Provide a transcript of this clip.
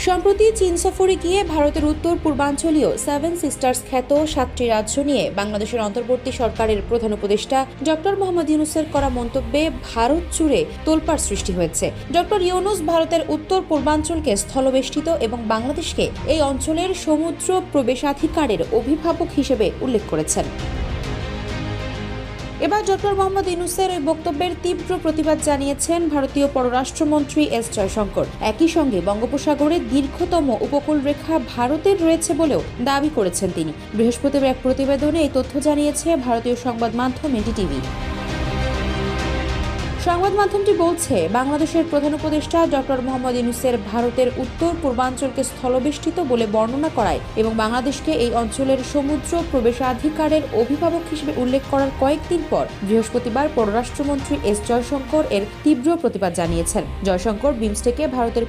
সম্প্রতি চীন সফরে গিয়ে ভারতের উত্তর পূর্বাঞ্চলীয় 7 সিস্টার্স খ্যাত 7টি রাজ্য নিয়ে বাংলাদেশের অন্তর্বর্তী সরকারের প্রধান উপদেষ্টা ডক্টর মোহাম্মদ ইউনূসের করা মন্তব্যে ভারত জুড়ে তোলপাড় সৃষ্টি হয়েছে। ডক্টর ইউনূস ভারতের উত্তর পূর্বাঞ্চলকে স্থলবেষ্টিত এবং বাংলাদেশকে এই অঞ্চলের সমুদ্র প্রবেশাধিকারের অভিভাবক হিসেবে উল্লেখ করেছেন। এবার ডক্টর মোহাম্মদ ইউনূসের ওই বক্তব্যের তীব্র প্রতিবাদ জানিয়েছেন ভারতীয় পররাষ্ট্রমন্ত্রী এস জয়শঙ্কর। একই সঙ্গে বঙ্গোপসাগরের দীর্ঘতম উপকূল রেখা ভারতের রয়েছে বলেও দাবি করেছেন তিনি। বৃহস্পতিবার এক প্রতিবেদনে এই তথ্য জানিয়েছে ভারতীয় সংবাদ মাধ্যম এনডিটিভি। সংবাদ মাধ্যমটি বলছে, বাংলাদেশের প্রধান উপদেষ্টা ডক্টর মোহাম্মদ ইউনূসের ভারতের উত্তর পূর্বাঞ্চলকে স্থলবেষ্টিত বলে বর্ণনা করায় এবং বাংলাদেশকে এই অঞ্চলের সমুদ্র প্রবেশাধিকারের অভিভাবক হিসেবে উল্লেখ করার কয়েকদিন পর বৃহস্পতিবার পররাষ্ট্রমন্ত্রী এস জয়শঙ্কর এর তীব্র প্রতিবাদ জানিয়েছেন। জয়শঙ্কর বিমস্টেকে ভারতের